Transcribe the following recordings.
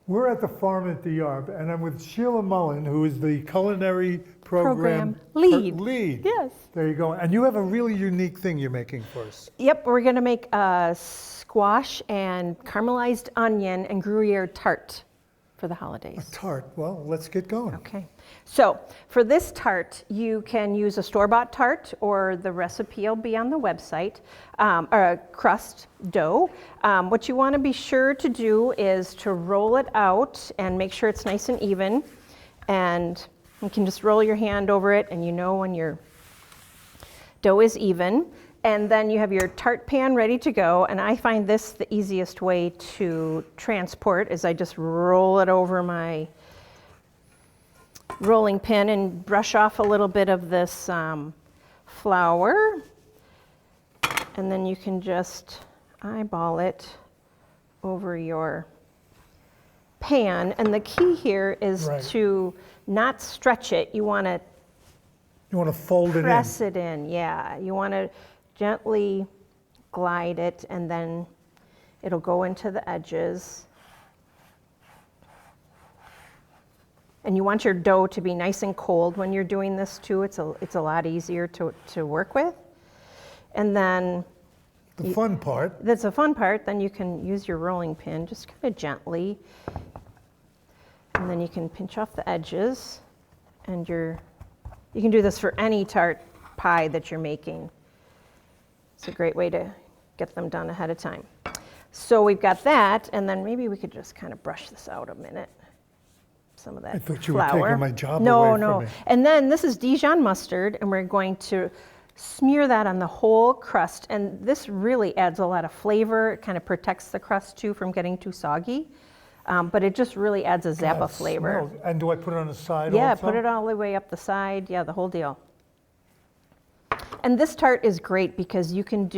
We're at the farm at the Yarb, and I'm with Sheila Mullen, who is the culinary program lead. Yes. There you go. And you have a really unique thing you're making for us. Yep, we're gonna make a squash and caramelized onion and Gruyere tart for the holidays. A tart. Well, let's get going. Okay, so for this tart, you can use a store-bought tart, or the recipe will be on the website, or a crust dough. What you want to be sure to do is to roll it out and make sure it's nice and even. And you can just roll your hand over it, and you know when your dough is even. And then you have your tart pan ready to go, and I find this the easiest way to transport is I just roll it over my rolling pin and brush off a little bit of this flour, and then you can just eyeball it over your pan. And the key here is to not stretch it. You want to fold it in. Press it in, yeah. You want to gently glide it, and then it'll go into the edges. And you want your dough to be nice and cold when you're doing this too. It's a lot easier to work with. And then the fun part. That's the fun part. Then you can use your rolling pin just kind of gently. And then you can pinch off the edges, and you can do this for any tart pie that you're making. It's a great way to get them done ahead of time. So we've got that, and then maybe we could just kind of brush this out a minute. Some of that I thought you flour. were taking my job no, away no. from me. And then this is Dijon mustard, and we're going to smear that on the whole crust. And this really adds a lot of flavor. It kind of protects the crust too from getting too soggy. But it just really adds a zap of flavor. And do I put it on the side Yeah, also? put it all the way up the side. Yeah, the whole deal. And this tart is great because you can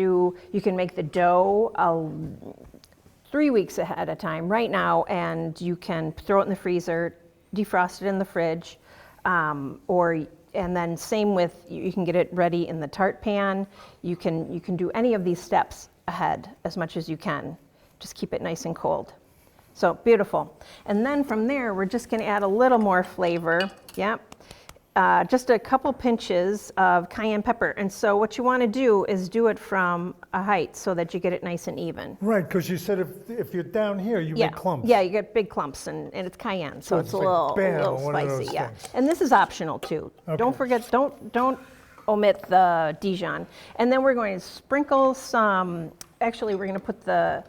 make the dough 3 weeks ahead of time right now, and you can throw it in the freezer, defrost it in the fridge, and then same with, you can get it ready in the tart pan. You can do any of these steps ahead as much as you can. Just keep it nice and cold. So beautiful. And then from there, we're just gonna add a little more flavor. Yep. Just a couple pinches of cayenne pepper. And so what you want to do is do it from a height so that you get it nice and even. Right, because you said if you're down here, you make clumps. Yeah, you get big clumps, and it's cayenne, so it's a like little spicy. Yeah, and this is optional too. Okay. Don't forget, don't omit the Dijon. And then we're going to sprinkle some. Actually, we're going to put the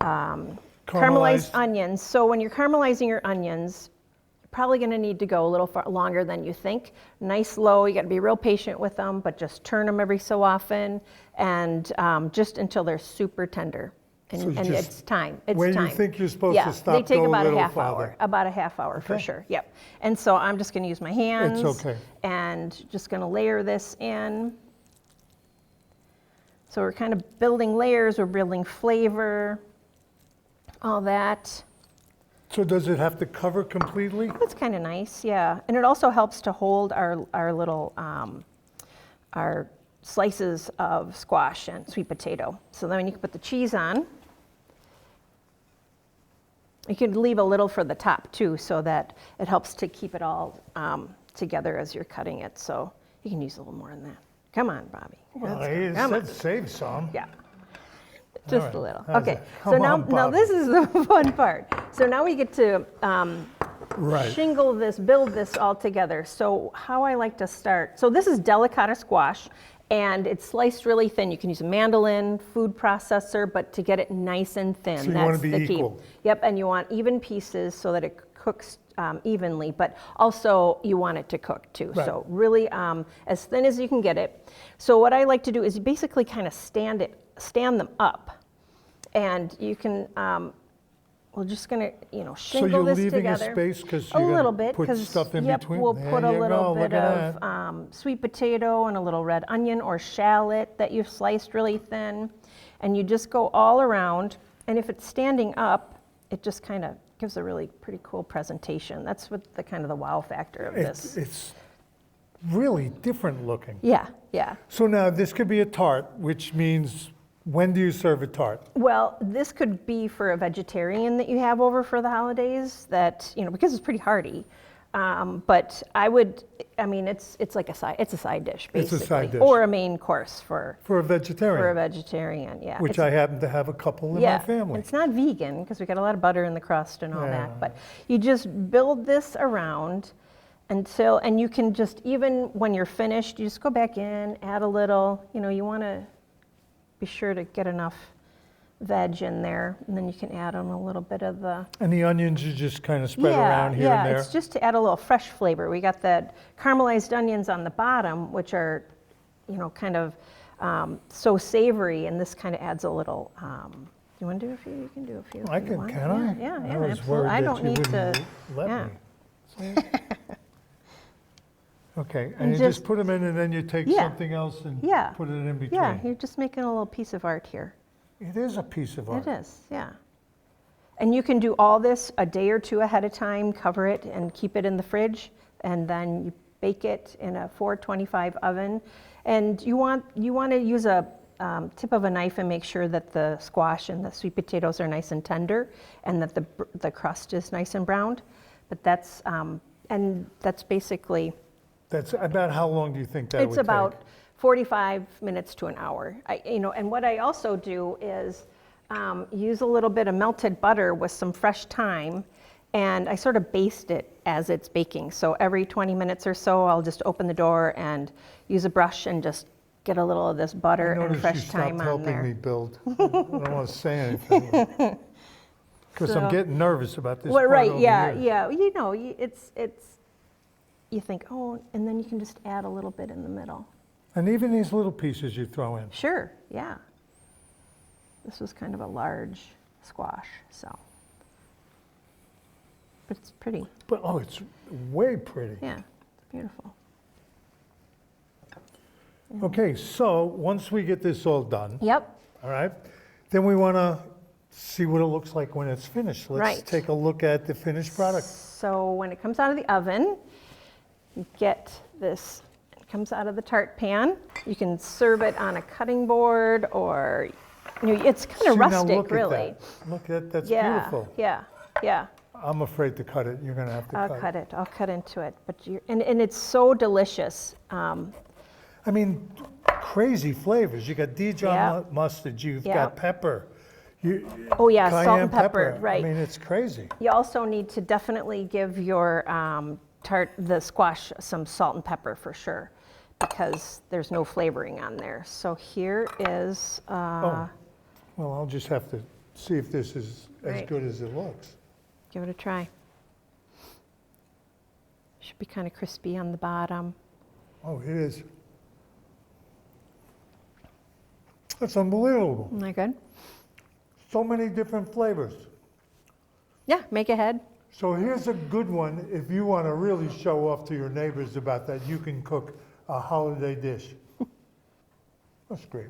caramelized onions. So when you're caramelizing your onions, probably going to need to go a little longer than you think. Nice low, you got to be real patient with them, but just turn them every so often, and just until they're super tender. And it's time. It's when time. You think you're supposed to stop, they take go about a little half farther. hour. About a half hour for sure. Yep. And so I'm just going to use my hands. It's okay. And just going to layer this in. So we're kind of building layers. We're building flavor. All that. So does it have to cover completely? That's kind of nice, yeah. And it also helps to hold our little, our slices of squash and sweet potato. So then you can put the cheese on. You can leave a little for the top too, so that it helps to keep it all together as you're cutting it. So you can use a little more than that. Come on, Bobby. Well, he said save some. Yeah. Just a little. How's Okay, it? so now this is the fun part. So now we get to shingle this, build this all together. So how I like to start, so this is delicata squash, and it's sliced really thin. You can use a mandolin, food processor, but to get it nice and thin, so you that's want to be the key. equal. Yep, and you want even pieces so that it cooks evenly, but also you want it to cook too. Right. So really as thin as you can get it. So what I like to do is you basically kind of stand them up, and you can we're just gonna shingle this together. So you're leaving a space because a little bit, put stuff in between. We'll there put a little go. bit of sweet potato and a little red onion or shallot that you've sliced really thin, and you just go all around. And if it's standing up, it just kind of gives a really pretty cool presentation. That's what the kind of the wow factor of this. It's really different looking. Yeah, yeah. So now this could be a tart, which means When do you serve a tart? Well, this could be for a vegetarian that you have over for the holidays that, because it's pretty hearty. But I mean, it's like it's a side dish, It's basically. a side dish. Or a main course for For a vegetarian? a vegetarian, yeah. Which I happen to have a couple in my family. It's not vegan because we got a lot of butter in the crust and all Yeah. that. But you just build this around and you can just, even when you're finished, you just go back in, add a little, you want to be sure to get enough veg in there, and then you can add on a little bit of the And the onions you just kind of spread around here and there? it's just to add a little fresh flavor. We got the caramelized onions on the bottom, which are, kind of so savory, and this kind of adds a little. You want to do a few? You can do a few. I if you can, want. can I? Yeah, I was absolutely. worried I that don't you need to. wouldn't let yeah. me. Okay, and And you just just- put them in and then you take Yeah. something else and Yeah. put it in between? Yeah, you're just making a little piece of art here. It is a piece of art. It is, yeah. And you can do all this a day or two ahead of time, cover it and keep it in the fridge, and then you bake it in a 425 oven. And you want to use a tip of a knife and make sure that the squash and the sweet potatoes are nice and tender, and that the crust is nice and browned. But that's basically. That's about how long do you think that would It's take? about 45 minutes to an hour. And what I also do is use a little bit of melted butter with some fresh thyme, and I sort of baste it as it's baking. So every 20 minutes or so, I'll just open the door and use a brush and just get a little of this butter I and noticed fresh you thyme stopped on helping me there. build. I don't want to say anything. Because I'm So- getting nervous about this Well, part right, over yeah, here. yeah. You think, oh, and then you can just add a little bit in the middle. And even these little pieces you throw in. Sure, yeah. This was kind of a large squash, so. But it's pretty, But, oh, it's way pretty. yeah, it's beautiful. Okay, so once we get this all done, Yep, all right, then we want to see what it looks like when it's finished. Let's Right. take a look at the finished product. so when it comes out of the oven, you get this, it comes out of the tart pan. You can serve it on a cutting board, or, it's kind See, of now rustic, look at really. that. Look at that's Yeah, beautiful. yeah. I'm afraid to cut it. You're going to have to I'll cut into it, but and it's so delicious. I mean, crazy flavors. You got Dijon Yep. mustard. You've Yep. got pepper. Oh yeah, salt Cayenne and pepper, right. I mean, it's crazy. You also need to definitely give your the squash some salt and pepper for sure, because there's no flavoring on there. So here is, Oh, well, I'll just have to see if this is as Right. good as it looks. give it a try. Should be kind of crispy on the bottom. Oh, it is. That's unbelievable. Isn't that good? So many different flavors. Yeah, make ahead. So here's a good one. If you want to really show off to your neighbors about that, you can cook a holiday dish. That's great.